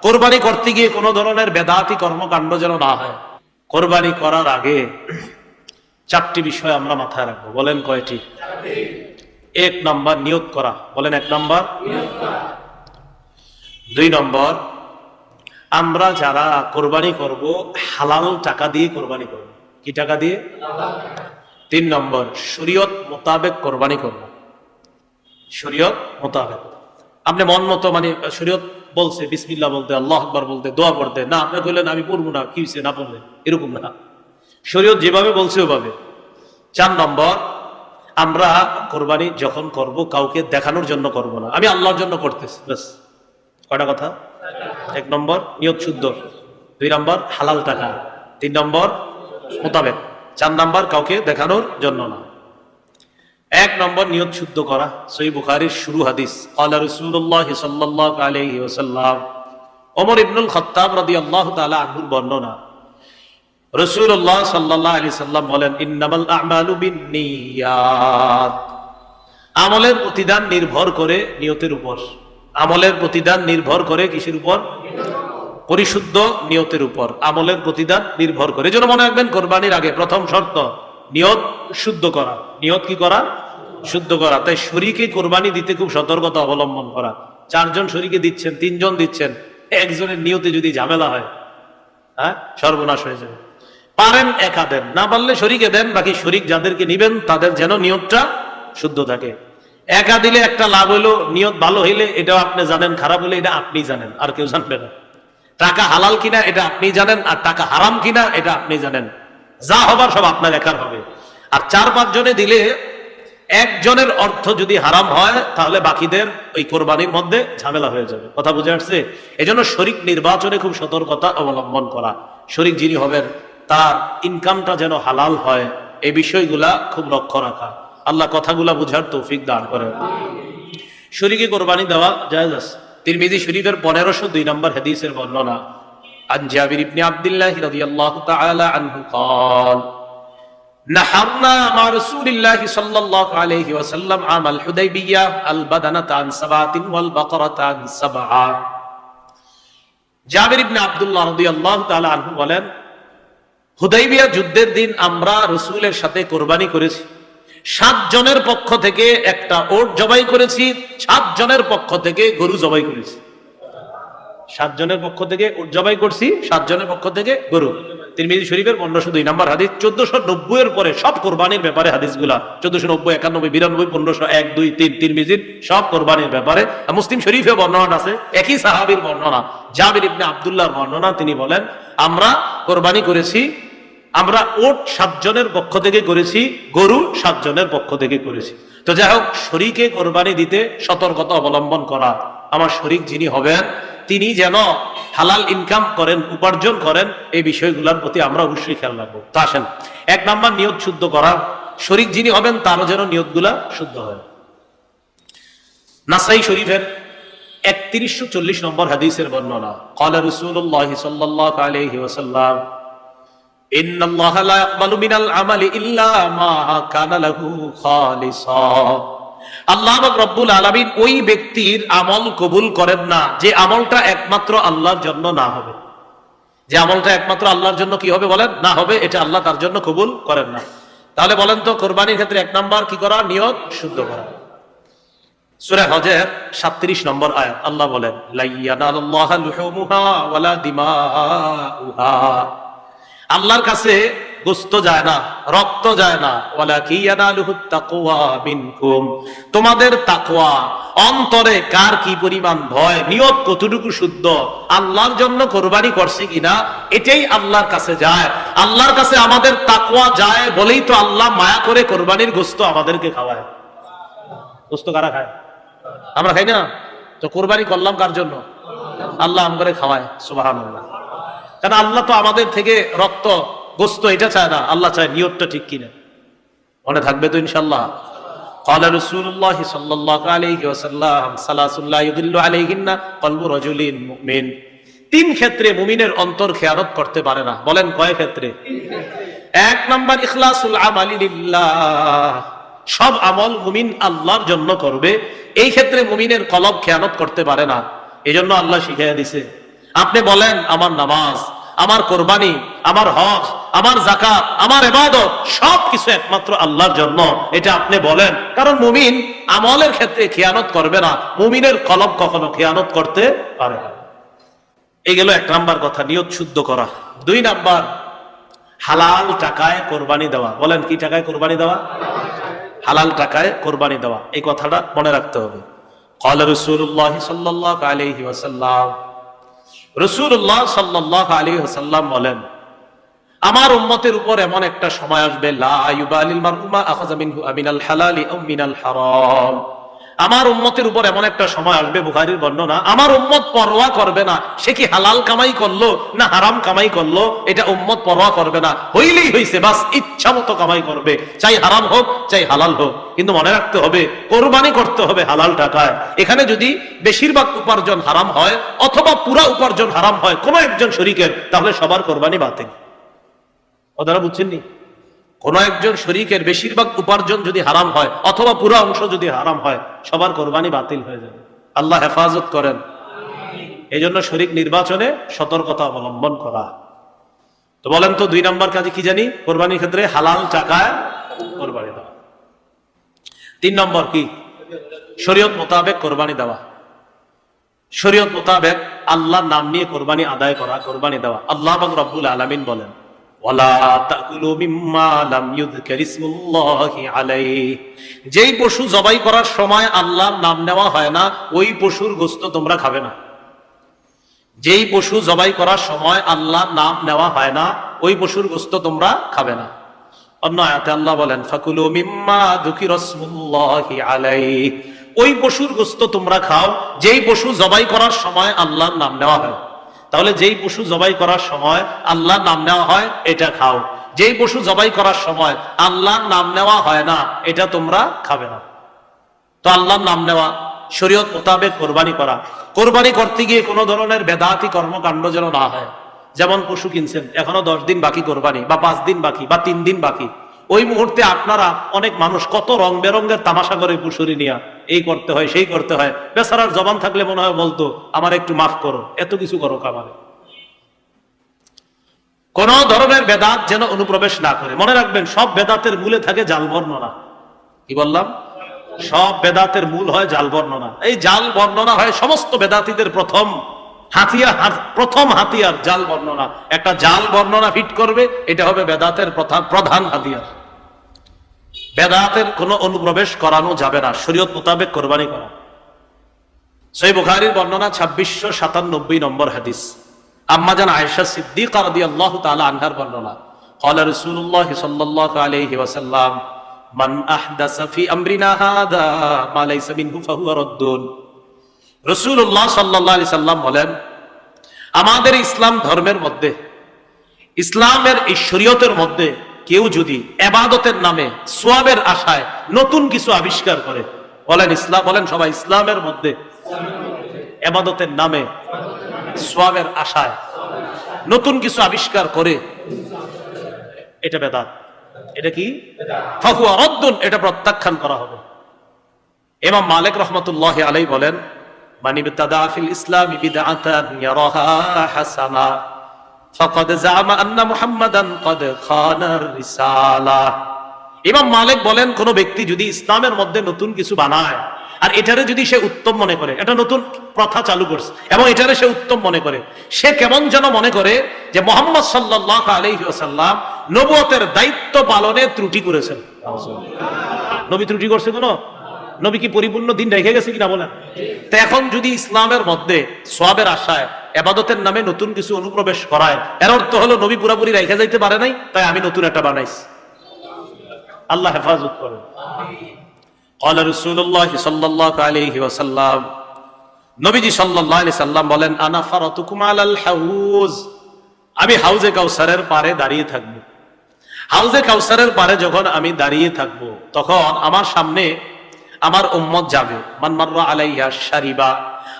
কোরবানি করতে গিয়ে কোনো ধরনের বেদাতি কর্মকাণ্ড যেন না হয়। কোরবানি করার আগে 4টি বিষয় আমরা মাথায় রাখবো। বলেন কয়টি? 1 নম্বর নিয়ত করা। বলেন 1 নম্বর। 2 নম্বর, আমরা যারা কোরবানি করব হালাল টাকা দিয়ে কোরবানি করব। কি টাকা দিয়ে? 3 নম্বর, শরীয়ত মোতাবেক কোরবানি করব। শরীয়ত মোতাবেক। আপনি মন মতো, মানে শরীয়ত বলছে বিসমিল্লাহ বলতে, আল্লাহু আকবার বলতে, দোয়া পড়তে, না আপনি কইলেন আমি পড়বো না, কি হইছে না পড়লে, এরকম না। শরীয়ত যেভাবে বলছে ওভাবে। 4 নম্বর, আমরা কোরবানি যখন করব কাউকে দেখানোর জন্য করব না, আমি আল্লাহর জন্য করতেছি, ব্যাস। কয়টা কথা? 1 নম্বর নিয়ত শুদ্ধ, 2 নম্বর হালাল টাকা, 3 নম্বর মোতাবেক, 4 নম্বর কাউকে দেখানোর জন্য না। 1 নম্বর নিয়ত শুদ্ধ করা। সহিহ বুখারীর শুরু হাদিস, ক্বালা রাসূলুল্লাহ সাল্লাল্লাহু আলাইহি ওয়াসাল্লাম, ওমর ইবনুল খাত্তাব রাদিয়াল্লাহু তাআলা আনহুর বর্ণনা, রাসূলুল্লাহ সাল্লাল্লাহু আলাইহি সাল্লাম বলেন, ইন্নামাল আ'মালু বিন্নিয়াত। আমলের প্রতিদান নির্ভর করে নিয়তের উপর। আমলের প্রতিদান নির্ভর করে কিসের উপর? পরিশুদ্ধ নিয়তের উপর আমলের প্রতিদান নির্ভর করে। এজন্য মনে রাখবেন, কোরবানির আগে প্রথম শর্ত নিয়ত শুদ্ধ করা। নিয়ত কি করা? শুদ্ধ করা। তাই শরীকে কোরবানি দিতে খুব সতর্কতা অবলম্বন করা। 4 জন শরীকে দিচ্ছেন, 3 জন দিচ্ছেন, একজনের নিয়তে যদি ঝামেলা হয়, হ্যাঁ, সর্বনাশ হয়ে যাবে। পারেন একা দেন, না পারলে শরীকে দেন। বাকি শরীক যাদেরকে নিবেন তাদের যেন নিয়তটা শুদ্ধ থাকে। একা দিলে একটা লাভ হইলো, নিয়ত ভালো হইলে এটাও আপনি জানেন, খারাপ হলে এটা আপনি জানেন, আর কেউ জানবে না। টাকা হালাল কিনা এটা আপনি জানেন, আর টাকা হারাম কিনা এটা আপনি জানেন। যা হবার সব আপনার একার হবে। আর 4-5 জনে দিলে একজনের অর্থ যদি হারাম হয় তাহলে বাকিদের ওই কোরবানির মধ্যে ঝামেলা হয়ে যাবে। কথা বুঝে আসছে? এজন্য শরীক নির্বাচনে খুব সতর্কতা অবলম্বন করা। শরীক যিনি হবেন তার ইনকামটা যেন হালাল হয়, এই বিষয়গুলা খুব লক্ষ্য রাখা। আল্লাহ কথাগুলা বুঝার তৌফিক দান করেন। শরীকে কোরবানি দেওয়া জায়েজ আছে। তিরমিজি শরীফের 1502 নম্বর হাদিসের বর্ণনা, আন জাবির ইবনে আব্দুল্লাহ রাদিয়াল্লাহু তাআলা আনহু قال نحرنا مع رسول الله صلى الله عليه وسلم عام الحديبية البدنة عن 7 والبقرة عن 7। জাবির ইবনে আব্দুল্লাহ রাদিয়াল্লাহু তাআলা আনহু বলেন, হুদাইবিয়া যুদ্ধের দিন আমরা রাসূলের সাথে কোরবানি করেছি। 7 জনের পক্ষ থেকে একটা ওট জবাই করেছি, 7 জনের পক্ষ থেকে গরু জবাই করেছি। 7 জনের পক্ষ থেকে ওট জবাই করছি, 7 জনের পক্ষ থেকে গরু। তিরমিজি শরীফের 1502 নম্বর হাদিস। 1490 এর পরে সব কোরবানির ব্যাপারে হাদিসগুলা, 1490, 91, 92, 1500, 1, 2, 3 তিরমিজির সব কোরবানির ব্যাপারে। মুসলিম শরীফে বর্ণনা আছে, একই সাহাবীর বর্ণনা, জাবির ইবনে আব্দুল্লাহর বর্ণনা। তিনি বলেন, আমরা কোরবানি করেছি, আমরা ওট 7 জনের পক্ষ থেকে করেছি, গরু 7 জনের পক্ষ থেকে করেছি। তো যাই হোক, শরীকে কোরবানি দিতে সতর্কতা অবলম্বন করা। আমার শরীক যিনি হবেন তিনি যেন হালাল ইনকাম করেন, উপার্জন করেন, এই বিষয়গুলোর প্রতি আমরা অবশ্যই খেয়াল রাখবো। তো আসেন, 1 নম্বর নিয়ত শুদ্ধ করা। শরীক যিনি হবেন তারও যেন নিয়তগুলা শুদ্ধ হয়। নাসাই শরীফের 3140 নম্বর হাদিসের বর্ণনা, ক্বালা রাসূলুল্লাহ সাল্লাল্লাহু আলাইহি ওয়াসাল্লাম, ইন্নাল্লাহা লা ইয়াকবালু মিনাল আমালি ইল্লা মা কানা লাহু খালিসা। আল্লাহ রাব্বুল আলামিন ওই ব্যক্তির আমল কবুল করেন না যে আমলটা একমাত্র আল্লাহর জন্য না হবে। যে আমলটা একমাত্র আল্লাহর জন্য কি হবে বলেন? না হবে, এটা আল্লাহ তার জন্য কবুল করেন না। তাহলে বলেন তো, কোরবানির ক্ষেত্রে 1 নম্বর কি করা? নিয়ত শুদ্ধ করা। সূরা হজের 37 নম্বর আয়াত, আল্লাহ বলেন, লা ইয়ানালুল্লাহা লুহুমুহা ওয়ালা দিমাউহা। আল্লাহর কাছে গোশত যায় না, রক্ত যায় না, ওয়ালাকিন ইয়ানালুহুত তাকওয়া মিনকুম। তোমাদের তাকওয়া, অন্তরে কার কি পরিমাণ ভয়, নিয়ত কতটুকু শুদ্ধ, আল্লাহর জন্য কোরবানি করছে কিনা, এটাই আল্লাহর কাছে যায়। আল্লাহর কাছে আমাদের তাকওয়া যায় বলেই তো আল্লাহ মায়া করে কোরবানির গোশত আমাদেরকে খাওয়ায়। গোশত কারা খায়? আমরা খাই না। তো কোরবানি করলাম কার জন্য? আল্লাহ আমাদের খাওয়ায়। সুবহানাল্লাহ। কারণ আল্লাহ তো আমাদের থেকে রক্ত, গোশত এটা চায় না, আল্লাহ চায় নিয়তটা ঠিক কিনা। মনে থাকবে তো ইনশাআল্লাহ। ক্বালা রাসূলুল্লাহ সাল্লাল্লাহু আলাইহি ওয়াসাল্লাম, সালাসুল লা ইউদিল্লু আলাইহিন্না কলবু রাজুলিন মুমিন। 3 ক্ষেত্রে মুমিনের অন্তর খেয়ানত করতে পারে না। বলেন কয় ক্ষেত্রে? 1 নম্বর, ইখলাসুল আমালি লিল্লাহ। সব আমল মুমিন আল্লাহর জন্য করবে, এই ক্ষেত্রে মুমিনের কলব খেয়ানত করতে পারে না। এজন্য আল্লাহ শিখাইয়া দিছে, আপনি বলেন আমার নামাজ, আমার কোরবানি, আমার হজ, আমার যাকাত, আমার ইবাদত সবকিছু একমাত্র আল্লাহর জন্য, এটা আপনি বলেন। কারণ মুমিন আমলের ক্ষেত্রে খেয়ানত করবে না, মুমিনের কলব কখনো খেয়ানত করতে পারে না। এই গেল 1 নাম্বার কথা, নিয়ত শুদ্ধ করা। 2 নাম্বার, হালাল টাকায় কোরবানি দেওয়া। বলেন কি টাকায় কোরবানি দেওয়া? হালাল টাকায় কোরবানি দেওয়া। এই কথাটা মনে রাখতে হবে। قال رسول الله صلى الله عليه وسلم, রাসূলুল্লাহ সাল্লাল্লাহু আলাইহি ওয়াসাল্লাম বলেন, আমার উম্মতের উপর এমন একটা সময় আসবে, লা ইউবালিল মার'উ মা আখাযা মিনহু আমিনাল হালালি আও মিনাল হারাম। আমার উম্মতের উপর এমন একটা সময় আসবে, বুখারীর বর্ণনা, আমার উম্মত পরোয়া করবে না সে কি হালাল কামাই করলো না হারাম কামাই করলো, এটা উম্মত পরোয়া করবে না। হইলেই হইছে, বাস ইচ্ছা মতো কামাই করবে, চাই হারাম হোক চাই হালাল হোক। কিন্তু মনে রাখতে হবে কোরবানি করতে হবে হালাল টাকায়। এখানে যদি বেশিরভাগ উপার্জন হারাম হয় অথবা পুরা উপার্জন হারাম হয় কোনো একজন শরীকের, তাহলে সবার কোরবানি বাতিল। ওনারা বুঝছেননি? কোন একজন শরীকের বেশিরভাগ উপার্জন যদি হারাম হয় অথবা পুরো অংশ যদি হারাম হয়, সবার কোরবানি বাতিল হয়ে যাবে। আল্লাহ হেফাজত করেন। এই জন্য শরীক নির্বাচনে সতর্কতা অবলম্বন করা। তো বলেন তো 2 নাম্বার কাজে কি জানি? কোরবানির ক্ষেত্রে হালাল টাকায় কোরবানি দেওয়া। 3 নম্বর কি? শরীয়ত মোতাবেক কোরবানি দেওয়া। শরীয়ত মোতাবেক আল্লাহর নাম নিয়ে কোরবানি আদায় করা, কোরবানি দেওয়া। আল্লাহ পাক রব্বুল আলামিন বলেন, যেই পশু জবাই করার সময় আল্লাহর নাম নেওয়া হয় না, ওই পশুর গোশত তোমরা খাবে না। যেই পশু জবাই করার সময় আল্লাহর নাম নেওয়া হয় না, ওই পশুর গোশত তোমরা খাবে না। অন্য আয়াতে আল্লাহ বলেন, ফাকুলু মিম্মা যুকিরাসমুল্লাহি আলাইহি, ওই পশুর গোশত তোমরা খাও যেই পশু জবাই করার সময় আল্লাহর নাম নেওয়া হয়। তাহলে যেই পশু জবাই করার সময় আল্লাহর নাম নেওয়া হয় এটা খাও, যেই পশু জবাই করার সময় আল্লাহর নাম নেওয়া হয় না এটা তোমরা খাবে না। তো আল্লাহর নাম নেওয়া, শরীয়ত মোতাবেক কোরবানি করা। কোরবানি করতে গিয়ে কোনো ধরনের বেদাতি কর্মকাণ্ড যেন না হয়। যেমন পশু কিনছেন, এখনো 10 দিন বাকি কোরবানি, বা 5 দিন বাকি, বা 3 দিন বাকি, ওই মুহূর্তে আপনারা অনেক মানুষ কত রং বেরঙ্গের তামাশা করে পশুরি নিয়া, এই করতে হয় সেই করতে হয়। বেচারার জবান থাকলে মনে হয় বলতো, আমার একটু মাফ করো, এত কিছু করো কামারে। কোন ধরনের বেদাত যেন অনুপ্রবেশ না করে। মনে রাখবেন, সব বেদাতের মূলে থাকে জাল বর্ণনা। কি বললাম? সব বেদাতের মূল হয় জাল বর্ণনা। এই জাল বর্ণনা হয় সমস্ত বেদাতীদের প্রথম হাতিয়ার জাল বর্ণনা। একটা জাল বর্ণনা ফিট করবে, এটা হবে বেদাতের প্রধান হাতিয়ার। বেদাতের কোনো অনুপ্রবেশ করানো যাবে না, শরীয়ত মোতাবেক কোরবানি করা। সহিহ বুখারীর বর্ণনা 2697 নম্বর হাদিস, আম্মা জান আয়েশা সিদ্দিকা রাদিয়াল্লাহু তাআলা আনহার বর্ণনা, ক্বালা রাসূলুল্লাহ সাল্লাল্লাহু আলাইহি ওয়াসাল্লাম, মান আহদাসা ফি আমরিনা হাদা মা লাইসা মিনহু ফাহুয়া রাদ্দুন। রাসূলুল্লাহ সাল্লাল্লাহু আলাইহি সাল্লাম বলেন, আমাদের ইসলাম ধর্মের মধ্যে, ইসলামের এই শরীয়তের মধ্যে কেউ যদি ইবাদতের নামে সওয়াবের আশায় নতুন কিছু আবিষ্কার করে, বলেন ইসলাম, বলেন সবাই, ইসলামের মধ্যে ইবাদতের নামে সওয়াবের আশায় নতুন কিছু আবিষ্কার করে, এটা বেদাত। এটা কি? ফাহুয়া রাদ্দুন, এটা প্রত্যাখ্যান করা হবে। ইমাম মালিক রাহমাতুল্লাহি আলাইহি বলেন, মান ইবতাদা ফিল ইসলাম বিদআতান ইয়ারাহা হাসানা ফাকাদ জাআমা আন্না মুহাম্মাদান ক্বাদ খানার রিসালা। ইমাম মালিক বলেন, কোন ব্যক্তি যদি ইসলামের মধ্যে নতুন কিছু বানায় আর এটারে যদি সে উত্তম মনে করে, এটা নতুন প্রথা চালু করছে এবং এটারে সে উত্তম মনে করে, সে কেমন যেন মনে করে যে মুহাম্মদ সাল্লাল্লাহু আলাইহি ওয়াসাল্লাম নবুয়তের দায়িত্ব পালনে ত্রুটি করেছেন। নবী ত্রুটি করছে কোন? নবী কি পরিপূর্ণ দিন রেখে গেছে কিনা বলেন? তো এখন যদি ইসলামের মধ্যে সওয়াবের আশায় ইবাদতের নামে নতুন কিছু অনুপ্রবেশ করায়, এর অর্থ হলো নবী পুরোপুরি রেখে যাইতে পারে নাই, তাই আমি নতুন একটা বানাইছি। আল্লাহ হেফাজত করেন। ক্বালা রাসূলুল্লাহ সাল্লাল্লাহু আলাইহি ওয়াসাল্লাম, নবীজি সাল্লাল্লাহু আলাইহি সাল্লাম বলেন, আনা ফারাতুকুম আলাল হাউজ, আমি হাউজে কাউসারের পারে দাঁড়িয়ে থাকব। হাউজে কাউসারের পারে যখন আমি দাঁড়িয়ে থাকব, তখন আমার সামনে আমার উম্মত যাবে। মান মাররা আলাইহা শারিবা,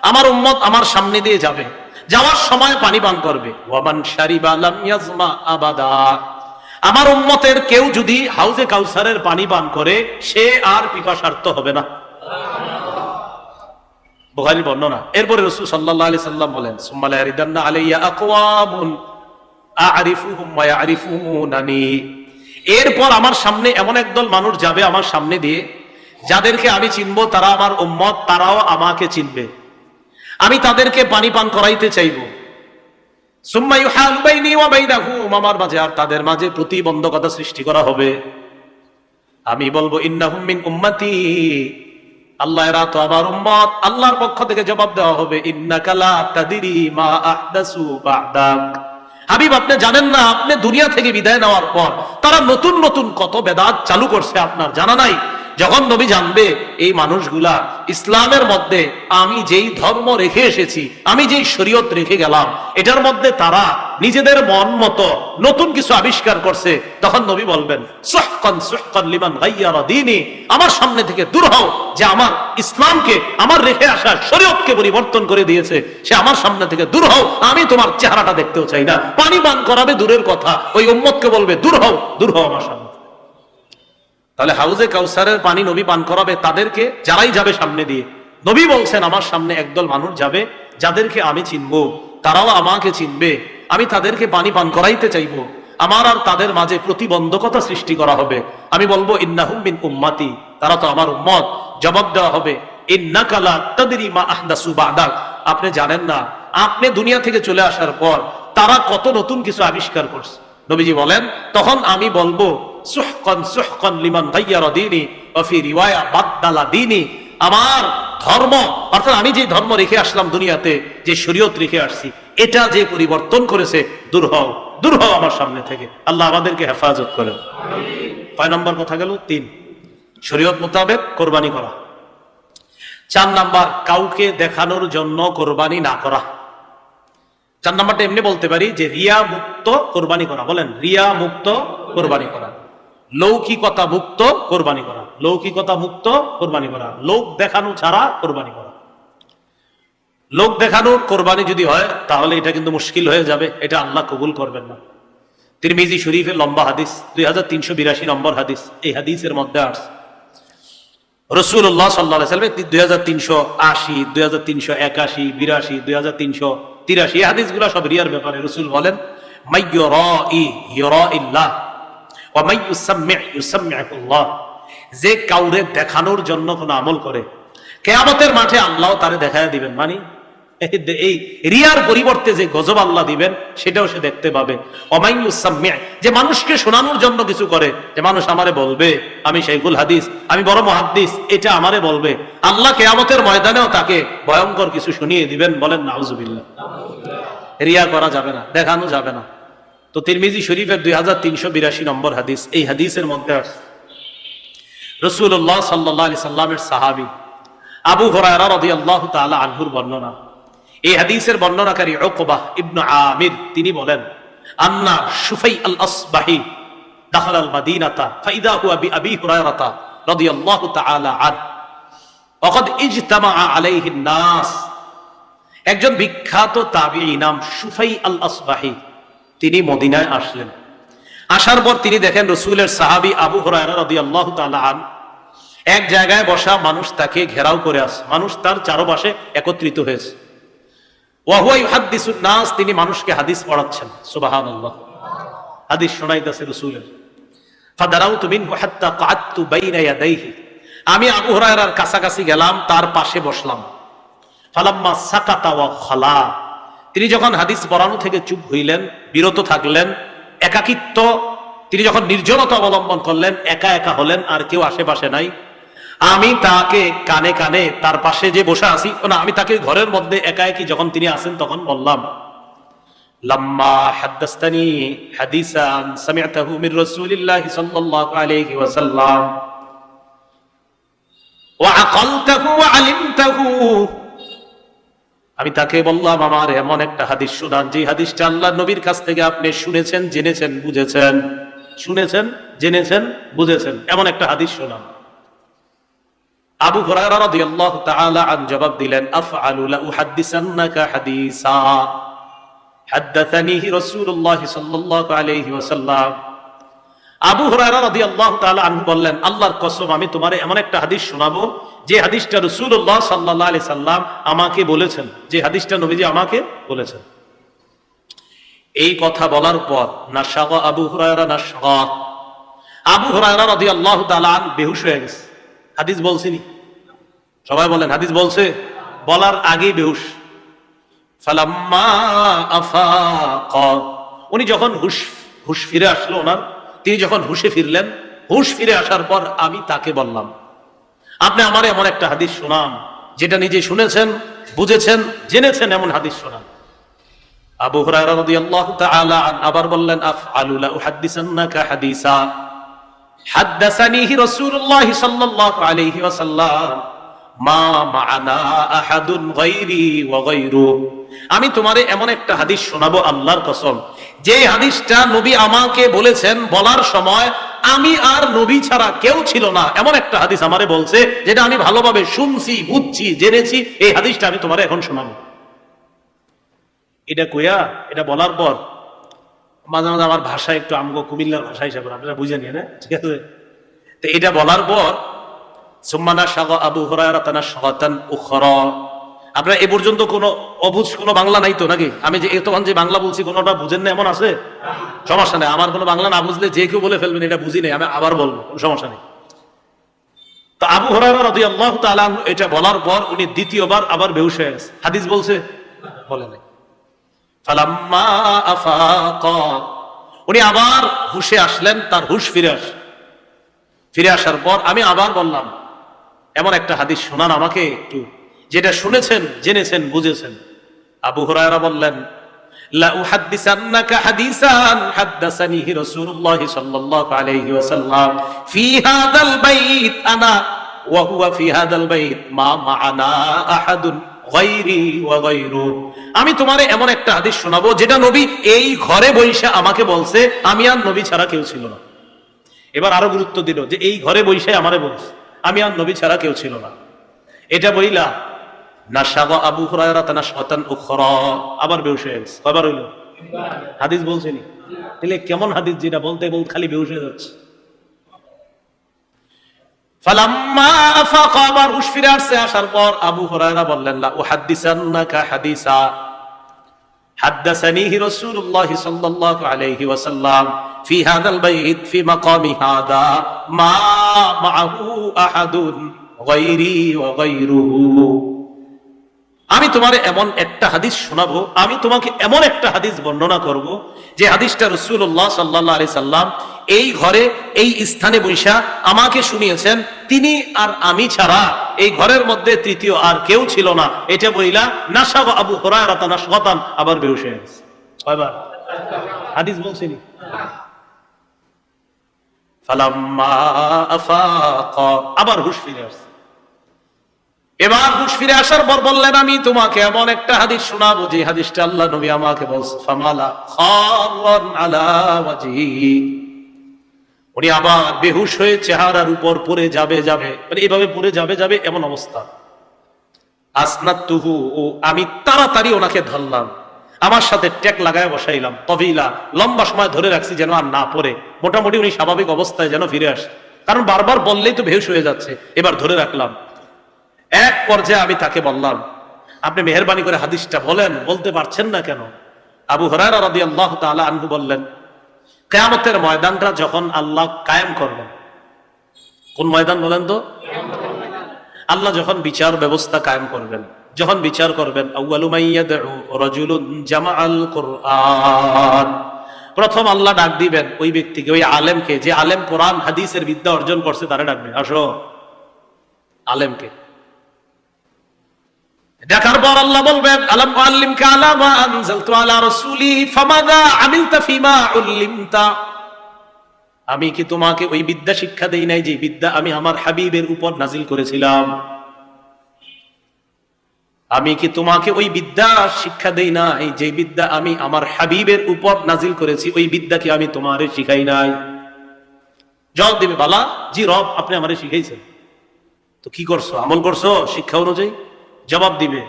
আমার উম্মত আমার সামনে দিয়ে যাবে, যাওয়ার সময় পানি পান করবে। ওয়া মান শারিবা লাম ইয়াজমা আবাদা, আমার উম্মতের কেউ যদি হাউজে কাউসারের পানি পান করে, সে আর পিপাসার্ত হবে না। বুখারীর বর্ণনা। এরপরে রাসূল সাল্লাল্লাহু আলাইহি সাল্লাম বলেন, সুম্মা লা ইয়ারিদান্না আলাইয়া আকওয়ামুন আ'রিফুহুম ওয়া ইয়ারিফুনানি। এরপর আমার সামনে এমন একদল মানুষ যাবে আমার সামনে দিয়ে, যাদেরকে আমি চিনবো, তারা আমার উম্মত, তারাও আমাকে চিনবে। আমি তাদেরকে পানি পান করাইতে চাইব। সুম্মা ইউহালু বাইনি ওয়া বাইনাহুম, আমার মাঝে আর তাদের মাঝে প্রতিবন্ধকতা সৃষ্টি করা হবে। আমি বলবো ইন্নাহুম মিন উম্মতি, আল্লাহ এরা তো আমার উম্মত। আল্লাহর পক্ষ থেকে জবাব দেওয়া হবে, ইন্নাকা লা তাদরি মা আহদাসু বা'দাক। হাবিব, আপনি জানেন না, আপনি দুনিয়া থেকে বিদায় নেওয়ার পর তারা নতুন নতুন কত বেদাত চালু করছে, আপনার জানা নাই। যখন নবী জানবে এই মানুষগুলা ইসলামের মধ্যে আমি যেই ধর্ম রেখে এসেছি, আমি যেই শরীয়ত রেখে গেলাম, এটার মধ্যে তারা নিজেদের মন মতো নতুন কিছু আবিষ্কার করছে, তখন নবী বলবেন, সুহকান সুহকান লিমান গায়্যারা দীনি, আমার সামনে থেকে দূর হও, যে আমার ইসলামকে, আমার রেখে আসা শরীয়তকে পরিবর্তন করে দিয়েছে, সে আমার সামনে থেকে দূর হও, আমি তোমার চেহারাটা দেখতেও চাই না। পানি পান করাবে দূরের কথা, ওই উম্মতকে বলবে দূর হও, দূর হও আমার সামনে। তাহলে হাউজে কাউসারের পানি নবী পান করাবে তাদেরকে, যারাই যাবে সামনে দিয়ে। নবী বলছেন, আমার সামনে একদল মানুষ যাবে, যাদেরকে আমি চিনবো, তারাও আমাকে চিনবে। আমি তাদেরকে পানি পান করাইতে চাইবো, আমার আর তাদের মাঝে প্রতিবন্ধকতা সৃষ্টি করা হবে। আমি বলবো ইন্নাহুম মিন উম্মতি, তারা তো আমার উম্মত। জবাব দেওয়া হবে, ইন্নাকা লা তাদরি মা আহদাসু বা'দাক, আপনি জানেন না, আপনি দুনিয়া থেকে চলে আসার পর তারা কত নতুন কিছু আবিষ্কার করছে। নবীজি বলেন, তখন আমি বলবো সুহকান সুহকান লিমান গায়্যারা দীনি ওয়া ফি রিওয়ায়া বাদদালা দীনি, আমার ধর্ম, অর্থাৎ আমি যে ধর্ম রেখে আসলাম দুনিয়াতে, যে শরীয়ত রেখে আসছি, এটা যে পরিবর্তন করেছে, দূর হও, দূর হও আমার সামনে থেকে। আল্লাহ আমাদেরকে হেফাজত করেন। কয় নম্বর কথা গেল? 3, শরীয়ত মোতাবেক কোরবানি করা। 4 নাম্বার, কাউকে দেখানোর জন্য কোরবানি না করা। 4 নাম্বারটা এমনি বলতে পারি যে রিয়া মুক্ত কোরবানি করা। বলেন, রিয়া মুক্ত কোরবানি করা, লৌকিকতা মুক্ত কোরবানি করা, লৌকিকতা মুক্ত কোরবানি করা, লোক দেখানো ছাড়া কোরবানি করা। লোক দেখানোর কোরবানি যদি হয় তাহলে এটা কিন্তু মুশকিল হয়ে যাবে, এটা আল্লাহ কবুল করবেন না। তিরমিজি শরীফের লম্বা হাদিস, 2382 নম্বর হাদিস, এই হাদিসের মধ্যে আসছে রাসূলুল্লাহ সাল্লাল্লাহু আলাইহি ওয়াসাল্লাম 2380, 2381, 82, 2383, এই হাদিসগুলো সব রিয়ার ব্যাপারে। রাসূল বলেন, মাইয়ুরাই ইউরাইল্লাহ ওয়া মাইয়ুসাম্মি ইউসাম্মিউল্লাহ, যে কাউরে দেখানোর জন্য কোন আমল করে, কিয়ামতের মাঠে আল্লাহ তারে দেখায় দিবেন। মানে এই রিয়ার পরিবর্তে যে গজব আল্লাহ দিবেন, সেটাও সে দেখতে পাবে। ওমাইয়ুসাম্মি, যে মানুষকে শোনানোর জন্য কিছু করে, যে মানুষ আমারে বলবে আমি শাইখুল হাদিস, আমি বড় মুহাদ্দিস, এটা আমারে বলবে, আল্লাহ কিয়ামতের ময়দানেও তাকে ভয়ঙ্কর কিছু শুনিয়ে দিবেন। বলেন নাউজুবিল্লাহ। রিয়া করা যাবে না, দেখানো যাবে না। তো তিরমিজি শরীফের 2382 নম্বর হাদিস, এই হাদিসের মধ্যে রাসূলুল্লাহ সাল্লাল্লাহু আলাইহি সাল্লামের সাহাবী আবু হুরায়রা রাদিয়াল্লাহু তাআলা আনহুর বর্ণনা। এই হাদিসের বর্ণনাকারী উকবাহ ইবনে আমির, তিনি বলেন, আন্না শুফাই আল আসবাহি দাখাল আল মাদিনাতা ফাইদা হুয়া বিআবি হুরায়রা রাদিয়াল্লাহু তাআলা আন ওয়া ক্বাদ ইজতামা আলাইহি নাস। একজন বিখ্যাত তাবিঈ নাম শুফাই আল আসবাহি, তিনি মদিনায় আসলেন। আসার পর তিনি দেখেন রাসূলের সাহাবী আবু হুরায়রা রাদিয়াল্লাহু তাআলা আন এক জায়গায় বসা, মানুষ তাকে ঘেরাও করে আছে, মানুষ তার চারপাশে একত্রিত হয়েছে। ওয়া হুয়া ইউহাদ্দিসুন নাস, তিনি মানুষকে হাদিস পড়াচ্ছেন। সুবহানাল্লাহ, হাদিস শোনাইতেছে রাসূলের। ফাদারাউতু মিনহু হাত্তা ক্বাদতু বাইনা ইয়াদাইহি, আমি আবু হুরায়রার কাছাকাছি গেলাম, তার পাশে বসলাম। ফালাম্মা সাকাতা ওয়া খালা, তিনি যখন হাদিস পড়ানো থেকে চুপ হইলেন, বিরত থাকলেন, একাকিত্ব, তিনি যখন নির্জনতা অবলম্বন করলেন, একা একা হলেন, আর কেউ আশেপাশে নাই, আমি তাকে কানে কানে তার পাশে যে বসে আছি, না, আমি তাকে ঘরের মধ্যে একা একই যখন তিনি আছেন, তখন বললাম, লাম্মা হাদাসতানি হাদিসান সামি'তাহু মির রাসূলিল্লাহি সাল্লাল্লাহু আলাইহি ওয়াসাল্লাম ওয়া আকালতাহু ওয়া আলিমতাহু, আমি তাকে বললাম, আমার এমন একটা হাদিস শোনান, যে হাদিসটা আল্লাহর নবীর কাছ থেকে আপনি শুনেছেন, জেনেছেন, বুঝেছেন, শুনেছেন, জেনেছেন, বুঝেছেন, এমন একটা হাদিস শোনান। আবু হুরায়রা রাদিয়াল্লাহু তাআলা আন জবাব দিলেন, আফআলু লা উহাদ্দিসান্নাকা হাদিসা হাদাথানিহি রাসূলুল্লাহ সাল্লাল্লাহু আলাইহি ওয়াসাল্লাম, আবু হুরায়রা রাদিয়াল্লাহু তাআলা আনহু বললেন, আল্লাহর কসম, আমি তোমারে এমন একটা হাদিস শোনাবো যে হাদিসটা রাসূলুল্লাহ সাল্লাল্লাহু আলাইহি সাল্লাম আমাকে বলেছেন, যে হাদিসটা নবীজি আমাকে বলেছেন। এই কথা বলার পর নাশাগা আবু হুরায়রা নাশগা, আবু হুরায়রা রাদিয়াল্লাহু তাআলা আনহু বেহুশ হয়ে গেছে। হাদিস বলছিনি, সবাই বলেন হাদিস বলছে, বলার আগেই বেহুশ। ফালাম্মা আফাকা, উনি যখন হুশ ফিরে আসলো, ওনার তিনি যখন হুশে ফিরলেন, হুশ ফিরে আসার পর আমি তাকে বললাম, আপনি আমার এমন একটা হাদিস শোনান যেটা নিজে শুনেছেন, বুঝেছেন, জেনেছেন, এমন হাদিস শোনান। আবু হুরায়রা রাদিয়াল্লাহু তাআলা আবার বললেন, আফআলু লা উহাদ্দিসান্নাকা হাদিসা হাদ্দাসানিহি রাসূলুল্লাহ সাল্লাল্লাহু আলাইহি ওয়াসাল্লাম মা মা'ানা আহাদুন গায়রি ওয়া গায়রু। আমি তোমারে এমন একটা হাদিস শোনাবো আল্লাহর কসম, যে হাদিসটা নবী আমাকে বলেছেন, বলার সময় আমি আর নবী ছাড়া কেউ ছিল না, এমন একটা হাদিস আমারে বলছে, যেটা আমি ভালোভাবে শুনছি, বুঝছি, জেনেছি। এই হাদিসটা আমি তোমারে এখন শোনাবো। এটা কইয়া, এটা বলার পর মাঝে মাঝে আমার ভাষা একটু আমগো কুমিল্লার ভাষা হিসাবে আপনারা বুঝে নিয়ে, না ঠিক আছে? তো এটা বলার পর সুম্মানা শাগা আবু হুরায়রা তানাশগাতান উখরা। আপনারা এ পর্যন্ত কোনো অবুঝ কোনো বাংলা নাই তো নাকি? আমি যে এতক্ষণ যে বাংলা বলছি কোনোটা বুঝেন না এমন আছে? সমস্যা নেই, আমার কোনো বাংলা না বুঝলে যে কেউ বলে ফেলবেন এটা বুঝি নেই, আমি আবার বলবো, কোনো সমস্যা নেই। তো আবু হুরায়রা রাদিয়াল্লাহু তাআলা এটা বলার পর উনি দ্বিতীয়বার আবার বেহুশ হয়ে গেছে। হাদিস বলছে, বলে নাই। ফালাম্মা আফাকা, উনি আবার হুশে আসলেন, তার হুশ ফিরে আসার পর আমি আবার বললাম, এমন একটা হাদিস শোনান আমাকে একটু, যেটা শুনেছেন, জেনেছেন, বুঝেছেন। আবু হুরায়রা বললেন, লা উহাদ্দিসান্নাকা হাদিসান হাদ্দাসানিহি রাসূলুল্লাহ সাল্লাল্লাহু আলাইহি ওয়াসাল্লাম ফি হাদাল বাইত আনা ওয়া হুয়া ফি হাদাল বাইত মা মা'ানা আহাদুন গায়রি ওয়া গায়রু। আমি তোমারে এমন একটা হাদিস শোনাবো যেটা নবী এই ঘরে বইসা আমাকে বলছে, আমি আর নবী ছাড়া কেউ ছিল না। এবার আরো গুরুত্ব দিল যে এই ঘরে বইসে আমারে বলছে, আমি আর নবী ছাড়া কেউ ছিল না। এটা বইলা নাশাগা আবু হুরায়রা তানাশগাতান উখরা, আবার বেহুশ হয়ে গেছে। কয়বার হইল? হাদিস বলছেনি। তাহলে কেমন হাদিস যেটা বলতে বলতে খালি বেহুশ হয়ে যাচ্ছে। ফালাম্মা আফাকা, আবার হুশ ফিরে আসছে। আসার পর আবু হুরায়রা বললেন, লা উহাদ্দিসান্নাকা হাদিসা হাদ্দাসানিহি রাসূলুল্লাহ সাল্লাল্লাহু আলাইহি ওয়াসাল্লাম ফি হাদাল বাইত ফি মাকামি হাদা মা মাআহু আহাদুন গায়রি ওয়া গায়রুহু। আমি তোমারে এমন একটা হাদিস শোনাবো, আমি তোমাকে এমন একটা হাদিস বর্ণনা করব, যে হাদিসটা রাসূলুল্লাহ সাল্লাল্লাহু আলাইহি সাল্লাম এই ঘরে, এই স্থানে বৈশা আমাকে শুনিয়েছেন। তিনি আর আমি ছাড়া এই ঘরের মধ্যে তৃতীয় আর কেউ ছিল না। এটা বইলা নাশাগা আবু হুরায়রা তানাশগাতান, আবার বেহুশ হয়ে গেছে। কয়বার হাদিস বলছিনি? ফালাম্মা আফাকা, আবার হুশ ফিরে আসছে। এবার হুশ ফিরে আসার পর বললেন, আমি তোমাকে এমন একটা হাদিস শোনাবো যে হাদিসটা আল্লাহ নবী আমাকে বলছে। ফামালা খারান আলা ওয়াজহি, উনি আবার বেহুশ হয়ে চেহারার উপর পড়ে যাবে, মানে এভাবে পড়ে যাবে এমন অবস্থা। আসনাতুহু, আমি তাড়াতাড়ি ওনাকে ধরলাম, আমার সাথে টেক লাগায় বসাইলাম। তবিলা, লম্বা সময় ধরে রাখছি যেন আর না পড়ে, মোটামুটি উনি স্বাভাবিক অবস্থায় যেন ফিরে আসে, কারণ বারবার বললেই তো বেহুশ হয়ে যাচ্ছে। এবার ধরে রাখলাম। এক পর্যায়ে আমি তাকে বললাম, আপনি মেহেরবানি করে হাদিসটা বলেন, বলতে পারছেন না কেন? আবু হুরায়রা রাদিয়াল্লাহু তাআলা আনহু বললেন, কিয়ামতের ময়দানটা যখন আল্লাহ কায়েম করবেন, কোন ময়দান বলেন তো? আল্লাহ যখন বিচার ব্যবস্থা কায়েম করবেন, যখন বিচার করবেন, আউয়ালু মাইয়াদউ রাজুলুন জামাআল কুরআন, প্রথম আল্লাহ ডাক দিবেন ওই ব্যক্তিকে, ওই আলেমকে, যে আলেম কোরআন হাদিসের বিদ্যা অর্জন করছে, তারা ডাকবেন, আসো। আলেমকে দেখার পর আল্লাহ বলবেন, আলাম আল্লিমকা আলা মা আনজালতু আলা রাসূলি ফামাযা আমিলতা ফিমা উল্লিমতা, আমি কি তোমাকে ওই বিদ্যা শিক্ষা দেই নাই যে বিদ্যা আমি আমার হাবিবের উপর নাজিল করেছিলাম? আমি কি তোমাকে ওই বিদ্যা শিক্ষা দেই নাই যে বিদ্যা আমি আমার হাবিবের উপর নাজিল করেছি? ওই বিদ্যা কি আমি তোমারে শিখাই নাই? জবাব দিবে, বালা, জি রব, আপনি আমারে শিখাইছেন। তো কি করছো? আমল করছো শিক্ষা অনুযায়ী? জবাব দিবে,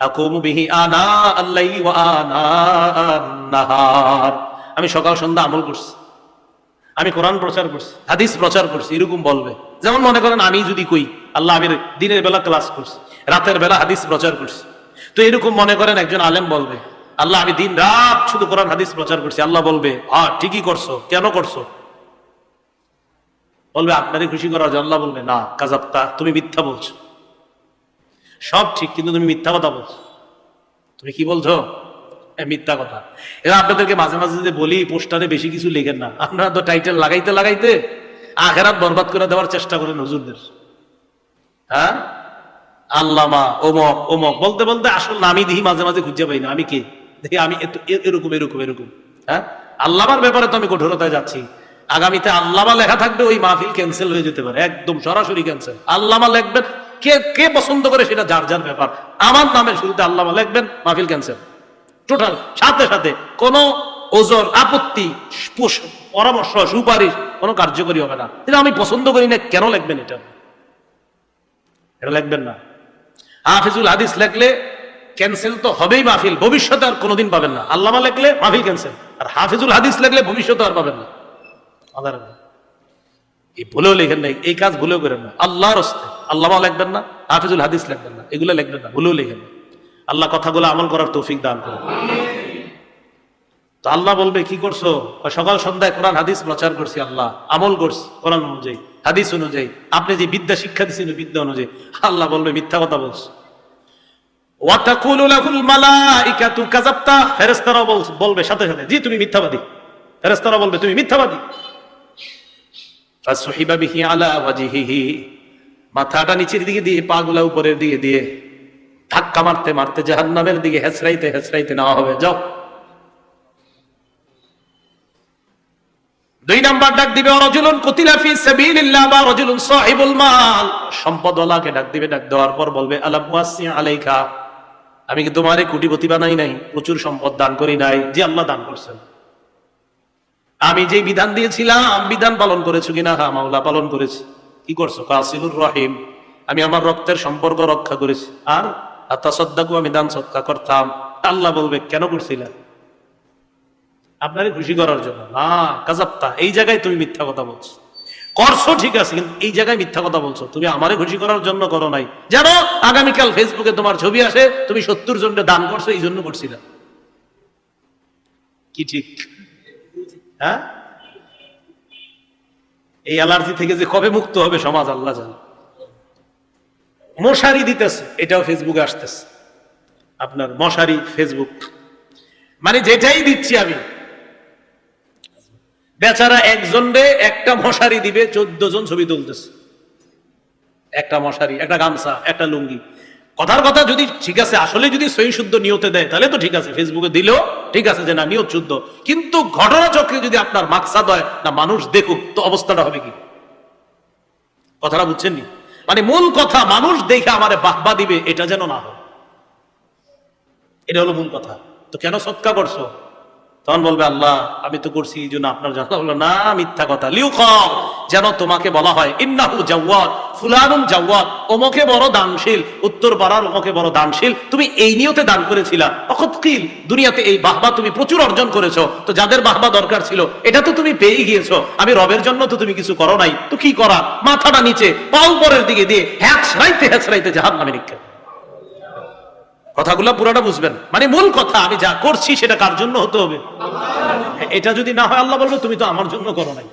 আকুমু বিহি আনা আল-লাইলি ওয়া আনা আন-নাহার, আমি সকাল সন্ধ্যা আমল করছি, আমি কোরআন প্রচার করছি, হাদিস প্রচার করছি, এরকম বলবে। যেমন মনে করেন আমি যদি কই আল্লাহ আমি দিনের বেলা ক্লাস করছি, রাতের বেলা হাদিস প্রচার করছি, তো এরকম মনে করেন একজন আলেম বলবে আল্লাহ আমি দিন রাত শুধু কোরআন হাদিস প্রচার করছি। আল্লাহ বলবে ঠিকই করছো, কেন করছো? বলবে আপনারই খুশি করার জন্য। আল্লাহ বলবে না কাযাবতা, তুমি মিথ্যা বলছো। সব ঠিক, কিন্তু তুমি মিথ্যা কথা বলছো। তুমি কি বলছো? মিথ্যা কথা। এবার আপনাদেরকে মাঝে মাঝে যদি বলি পোস্টারে বেশি কিছু লেখেন না, আপনারা তো টাইটেল লাগাইতে লাগাইতে আখেরাত বরবাদ করে দেওয়ার চেষ্টা করেন হুজুরদের। হ্যাঁ, আল্লামা ওমক ওমক বলতে বলতে আসল নামই দিই মাঝে মাঝে খুঁজে পাই না আমি কে, দেখি আমি এরকম এরকম এরকম। হ্যাঁ, আল্লামার ব্যাপারে তো আমি কঠোরতায় যাচ্ছি। আগামীতে আল্লামা লেখা থাকবে, ওই মাহফিল ক্যান্সেল হয়ে যেতে পারে, একদম সরাসরি ক্যান্সেল। আল্লামা লিখবেন, কে কে পছন্দ করে সেটা যার যার ব্যাপার। আমার নামের শুরুতে আল্লামা লিখবেন, মাহফিল ক্যান্সেল টোটাল, সাথে সাথে কোনো ওজোর আপত্তি পরামর্শ সুপারিশ কোনো কার্যকরী হবে না। কিন্তু আমি পছন্দ করি না, কেন লিখবেন এটা? এটা লিখবেন না। হাফিজুল হাদিস লিখলে ক্যান্সেল তো হবেই মাহফিল, ভবিষ্যতে আর কোনোদিন পাবেন না। আল্লামা লিখলে মাহফিল ক্যান্সেল, আর হাফিজুল হাদিস লিখলে ভবিষ্যতে আর পাবেন না। এই ভুলেও লিখেন না, এই কাজ ভুলেও করেন না। আল্লাহর হস্তে আল্লামা লিখবেন না, হাফিজুল হাদিস লিখবেন না, এগুলো লিখবেন না, ভুলেও লিখেন না। আল্লাহ কথাগুলো আমল করার তৌফিক দান করুন। তো আল্লাহ বলবে কি করছো? সকাল সন্ধ্যায় কোরআন হাদিস প্রচার করছি, আল্লাহ আমল করছি কোরআন অনুযায়ী, হাদিস অনুযায়ী, আপনি যে বিদ্যা শিক্ষা দিচ্ছেন বিদ্যা অনুযায়ী। আল্লাহ বলবে মিথ্যা কথা বলছো। ওয়াতাকুলু লাহুল মালাইকাতু কাযাবতা, ফেরেশতারা বলবে সাথে সাথে জি তুমি মিথ্যাবাদী। ফেরেশতারা বলবে তুমি মিথ্যাবাদী। ফাসুহিবা বিহি আলা ওয়াজহিহি, মাথাটা নিচের দিকে দিয়ে পাগুলা উপরের দিকে দিয়ে ধাক্কা মারতে মারতে জাহান্নামের দিকে হেঁচড়াইতে হেঁচড়াইতে নেওয়া হবে। যাও। 2 নাম্বার ডাক দিবে রাজুলুন কুতিলা ফি সাবিলিল্লাহ বা রাজুলুন সাহিবুল মাল, সম্পদওয়ালাকে ডাক দিবে। ডাক দেওয়ার পর বলবে আলাম ওয়াসি আলাইকা, আমি কি তোমারে কোটিপতি বানাই নাই, প্রচুর সম্পদ দান করি নাই? জি আল্লাহ দান করছেন। আমি যে বিধান দিয়েছিলাম বিধান পালন করেছো কিনা? হ্যাঁ মাওলা পালন করেছি। কি করছো? কাসিলুর রহিম, আমি আমার রক্তের সম্পর্ক রক্ষা করেছি। আর আতাসাদ্দাকু, আমি দান সদকা করতাম। আল্লাহ বলবে কেন করছিলা? আপনারে খুশি করার জন্য না। কাযাবতা, এই জায়গায় তুমি মিথ্যা কথা বলছো। করছো ঠিক আছে, কিন্তু এই জায়গায় মিথ্যা কথা বলছো। তুমি আমারে খুশি করার জন্য করো নাই, জানো আগামীকাল ফেসবুকে তোমার ছবি আসে তুমি 70 জনকে দান করছো, এই জন্য করছিলা। কি ঠিক? হ্যাঁ, এই অ্যালার্জি থেকে যে কবে মুক্ত হবে সমাজ আল্লাহ জানে। মশারি দিতেছে, এটাও ফেসবুকে আসতেছে। আপনার মশারি ফেসবুক, মানে যেটাই দিচ্ছি আমি, বেচারা একজন রে একটা মশারি দিবে, 14 জন ছবি তুলতেছে। একটা মশারি, একটা গামছা, একটা লুঙ্গি। কথার কথা যদি ঠিক আছে, আসলে যদি সহি শুদ্ধ নিয়তে দেয় তাহলে তো ঠিক আছে, ফেসবুকে দিলেও ঠিক আছে যে না নিয়ত শুদ্ধ। কিন্তু ঘটনা চক্রে যদি আপনার মাকসাদ হয় না মানুষ দেখুক, তো অবস্থাটা হবে কি? কথাটা বুঝছেন নি? মানে মূল কথা মানুষ দেখে আমারে বাহবা দিবে, এটা যেন না হয়, এটা হলো মূল কথা। তো কেন সদকা করছো? তখন বলবে আল্লাহ আমি তো করছি এই জন্য আপনার জন্য। বললো না, মিথ্যা কথা। লিউকাল, যেন তোমাকে বলা হয় ইন্নাহু জাওয়াদ ফুলানুন জাওয়াদ, ওমকে বড় দানশীল, উত্তর পাড়ার ওমকে বড় দানশীল। তুমি এই নিয়তে দান করেছিলা। অকতকিল, দুনিয়াতে এই বাহবা তুমি প্রচুর অর্জন করেছো, তো যাদের বাহবা দরকার ছিল এটা তো তুমি পেয়ে গিয়েছো। আমি রবের জন্য তো তুমি কিছু করো নাই, তো কি করা? মাথাটা নিচে পা উপরের দিকে দিয়ে হেঁচড়াইতে হেঁচড়াইতে জাহান্নামে নিক্ষেপ। কথাগুলো পুরোটা বুঝবেন। মানে মূল কথা আমি যা করছি সেটা কার জন্য হতে হবে? এটা যদি না হয় আল্লাহ বলবে তুমি তো আমার জন্য করো নাই।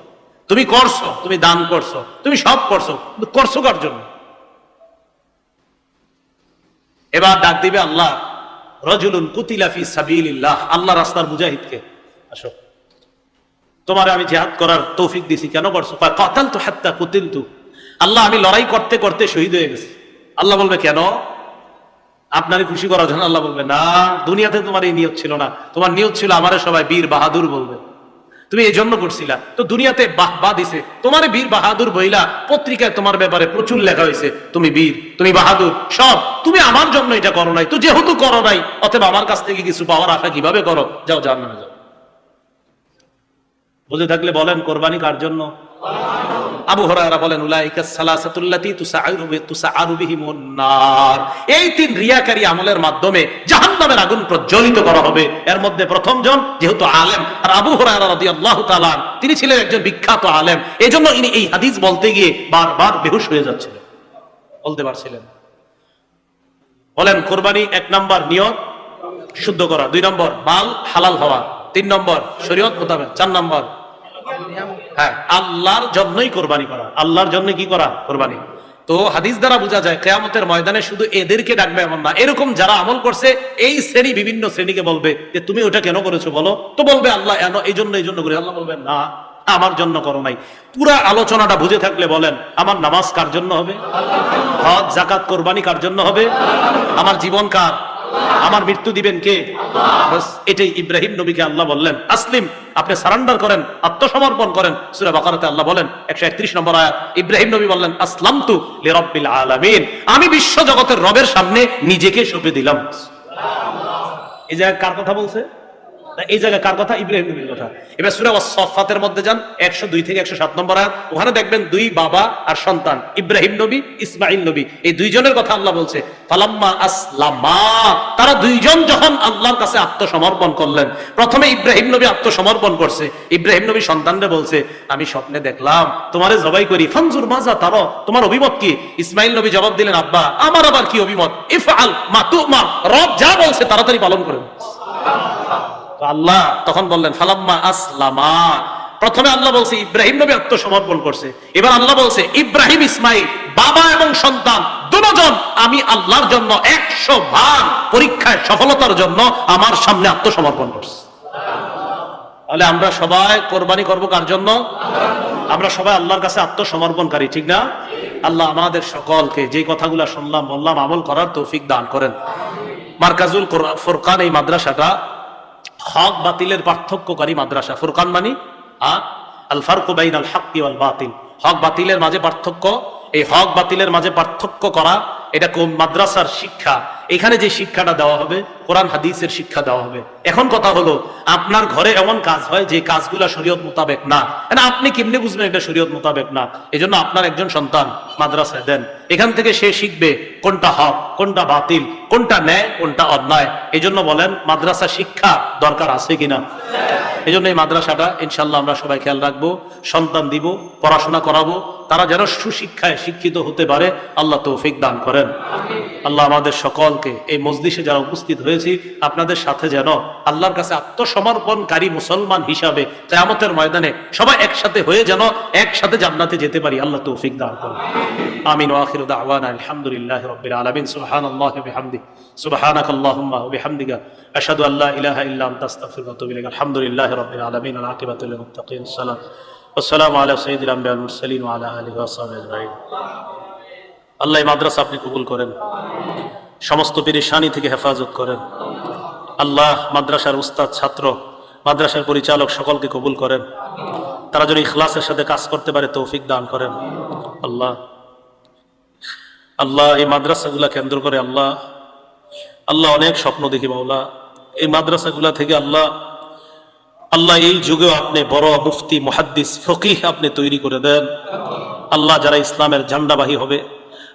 তুমি করছো, তুমি দান করছো, তুমি সব করছো, করছো কার জন্য? এবার ডাক দিবে আল্লাহ রাজুলুন কুতিলা ফি সাবিলিল্লাহ, আল্লাহ রাস্তার মুজাহিদকে, আসো তোমারে আমি জিহাদ করার তৌফিক দিছি। কেন করছো? কাতালতু হাত্তা কুতিলতু, আল্লাহ আমি লড়াই করতে করতে শহীদ হয়ে গেছি। আল্লাহ বলবে কেন? আপনারই খুশি করার জন্য। আল্লাহ বলবে না, দুনিয়াতে তোমার এই নিয়ত ছিল না, তোমার নিয়ত ছিল আমারে সবাই বীর বাহাদুর বলবে, তুমি এই জন্য করছিলা। তো দুনিয়াতে বাহবা দিছে, তোমার বীর বাহাদুর বইলা পত্রিকায় তোমার ব্যাপারে প্রচুর লেখা হয়েছে, তুমি বীর, তুমি বাহাদুর, সব। তুমি আমার জন্য এটা করো নাই, তো যেহেতু করো নাই অতএব আমার কাছ থেকে কিছু পাওয়ার আশা কিভাবে করো? যাও জাহান্নামে যাও। বুঝে থাকলে বলেন কোরবানি কার জন্য? আবু হুরায়রা বলেন উলাইকা সালাসাতুল্লাতী তুসআরু বিহিমুন নার, এই তিন রিয়াকারী আমলের মাধ্যমে জাহান্নামের আগুন প্রজ্বলিত করা হবে। এর মধ্যে প্রথম জন যেহেতু আলেম, আর আবু হুরায়রা রাদিয়াল্লাহু তাআলা তিনি ছিলেন একজন বিখ্যাত আলেম, এজন্য ইনি এই হাদিস বলতে গিয়ে বারবার বেহুশ হয়ে যাচ্ছিলেন, বলতে পারছিলেন। বলেন কুরবানি 1 নম্বর নিয়ত শুদ্ধ করা, 2 নম্বর মাল হালাল হওয়া, 3 নম্বর শরীয়ত মোতাবেক, 4 নম্বর হ্যাঁ আল্লাহর জন্যই কোরবানি করা। আল্লাহর জন্য কি করা? কোরবানি। তো হাদিস দ্বারা বোঝা যায় কিয়ামতের ময়দানে শুধু এদেরকে ডাকবে এমন না, এরকম যারা আমল করছে এই শ্রেণী বিভিন্ন শ্রেণীকে বলবে যে তুমি ওটা কেন করেছো বলো, তো বলবে আল্লাহ এই জন্য করে। আল্লাহ বলবেন না, আমার জন্য করো নাই। পুরা আলোচনাটা বুঝে থাকলে বলেন আমার নামাজ কার জন্য হবে? হজ যাকাত কোরবানি কার জন্য হবে? আমার জীবন কার? আমার মৃত্যু দিবেন কে? বাস এটাই ইব্রাহিম নবীকে আল্লাহ বললেন আসলিম, আপনি সারেন্ডার করেন, আত্মসমর্পণ করেন। সূরা বাকারাতে আল্লাহ বলেন 131 নম্বর আয়াত, ইব্রাহিম নবী বললেন আসলামতু লিরাব্বিল আলামিন, আমি বিশ্ব জগতের রবের সামনে নিজেকে সঁপে দিলাম। এই জায়গায় কার কথা বলছে? এই জায়গায় কার কথা? ইব্রাহিম নবীর কথা। এবার সূরা ওয়াস-সাফফাতের মধ্যে যান 102 থেকে 107 নম্বর আয়াত, ওখানে দেখবেন 2 বাবা আর সন্তান, ইব্রাহিম নবী, ইসমাঈল নবী, এই দুইজনের কথা আল্লাহ বলছে। ফালাম্মা আসলামা, তারা দুইজন যখন আল্লাহর কাছে আত্মসমর্পণ করলেন। প্রথমে ইব্রাহিম নবী আত্মসমর্পণ করছে। ইব্রাহিম নবী সন্তানরে বলছে আমি স্বপ্নে দেখলাম তোমারে জবাই করি, ফানজুর মাজা তারা, তোমার অভিমত কি? ইসমাঈল নবী জবাব দিলেন আব্বা আমার আবার কি অভিমত? ইফআল মা তুমার, রব যা বলছে তাড়াতাড়ি পালন করেন। আল্লাহ তখন বললেন ফালাম্মা আসলামা, প্রথমে আল্লাহ বলছে ইব্রাহিম নবী আত্মসমর্পণ করছে, এবার আল্লাহ বলছে ইব্রাহিম ইসমাঈল বাবা এবং সন্তান দুজন আমি আল্লাহর জন্য 100 বার পরীক্ষায় সফলতার জন্য আমার সামনে আত্মসমর্পণ করছি। তাহলে আমরা সবাই কোরবানি করব কার জন্য? আমরা সবাই আল্লাহর কাছে আত্মসমর্পণকারী, ঠিক না? আল্লাহ আমাদের সকলকে যে কথাগুলো শুনলাম বললাম আমল করার তৌফিক দান করেন। মারকাজুল ফুরকান এই মাদ্রাসাটা হক বাতিলের পার্থক্যকারী মাদ্রাসা। ফুরকান মানে আল ফারকু বাইনাল হাক্কি ওয়াল বাতিল, হক বাতিলের মাঝে পার্থক্য। এই হক বাতিলের মাঝে পার্থক্য করা এটা কোন মাদ্রাসার শিক্ষা। এখানে যে শিক্ষাটা দেওয়া হবে কোরআন হাদিসের শিক্ষা দেওয়া হবে। এখন কথা হলো আপনার ঘরে এমন কাজ হয় যে কাজগুলা শরীয়ত মোতাবেক না, আপনি কেমনে বুঝবেন এটা শরীয়ত মোতাবেক না? এজন্য আপনার একজন সন্তান মাদ্রাসায় দেন, এখান থেকে সে শিখবে কোনটা হক কোনটা বাতিল, কোনটা ন্যায় কোনটা অন্যায়। এজন্য বলেন মাদ্রাসা শিক্ষা দরকার আছে কিনা? এজন্য এই মাদ্রাসাটা ইনশাল্লাহ আমরা সবাই খেয়াল রাখবো, সন্তান দিব, পড়াশোনা করাবো, তারা যেন সুশিক্ষায় শিক্ষিত হতে পারে আল্লাহ তৌফিক দান করেন। আল্লাহ আমাদের সকলকে এই মজলিসে যারা উপস্থিত হয়েছি আপনাদের সাথে যেন আল্লাহর কাছে আত্মসমর্পণকারী মুসলমান হিসাবে কিয়ামতের ময়দানে সবাই একসাথে হয়ে যেন একসাথে জান্নাতে যেতে পারি, আল্লাহ তৌফিক দান করেন। আমিন ওয়া আখিরু দাওয়ানা আলহামদুলিল্লাহি রাব্বিল আলামিন। সুবহানাল্লাহি ওয়া বিহামদিহি, সুবহানাকাল্লাহুম্মা ওয়া বিহামদিকা, আশহাদু আল্লা ইলাহা ইল্লা আনতা আস্তাগফিরুকা ওয়া আতুবু ইলাইক। আলহামদুলিল্লাহি রাব্বিল আলামিন ওয়াল আকিবাতু লিল মুত্তাকিন। আসসালামু আলা সাইয়্যিদিল আমবিয়া ওয়াল মুরসালিন ওয়া আলা আলিহি ওয়া সাহবিহি আজমাইন। আল্লাহ এই মাদ্রাসা আপনি কবুল করেন, সমস্ত পেরেশানি থেকে হেফাজত করেন। আল্লাহ মাদ্রাসার উস্তাদ, ছাত্র, মাদ্রাসার পরিচালক সকলকে কবুল করেন, তারা যেন ইখলাসের সাথে কাজ করতে পারে তৌফিক দান করেন। আল্লাহ আল্লাহ এই মাদ্রাসাগুলা কেন্দ্র করে আল্লাহ আল্লাহ অনেক স্বপ্ন দেখি মাওলা, এই মাদ্রাসাগুলা থেকে আল্লাহ আল্লাহ এই যুগেও আপনি বড় মুফতি, মুহাদ্দিস, ফকিহ আপনি তৈরি করে দেন। আল্লাহ যারা ইসলামের ঝান্ডাবাহী হবে,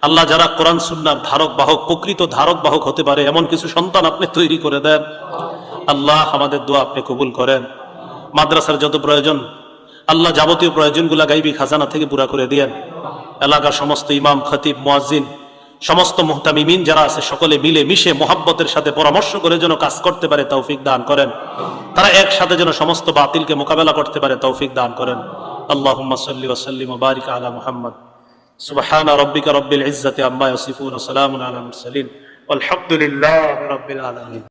আল্লাহ যারা কোরআন সুন্নাহর ধারক বাহক, প্রকৃত ধারক বাহক হতে পারে এমন কিছু সন্তান আপনি তৈরি করে দেন। আল্লাহ আমাদের দোয়া আপনি কবুল করেন। মাদ্রাসার যত প্রয়োজন আল্লাহ যাবতীয় প্রয়োজনগুলা গাইবী খাজানা থেকে পুরা করে দিয়েন। এলাকার সমস্ত ইমাম, খতিব, মুয়াজ্জিন, সমস্ত মুহতামিমিন যারা আছে সকলে মিলে মিশে মোহাব্বতের সাথে পরামর্শ করে যেন কাজ করতে পারে তৌফিক দান করেন। তারা একসাথে যেন সমস্ত বাতিলকে মোকাবেলা করতে পারে তৌফিক দান করেন। আল্লাহুম্মা সাল্লি ওয়া সাল্লিম ওয়া বারিক আলা মুহাম্মদ। সুবহানা রাব্বিকা রাব্বিল ইজ্জাতি আম্মা ইয়াসিফুন ওয়া সালামুন আলাল মুরসালিন ওয়ালহামদুলিল্লাহি রাব্বিল আলামিন।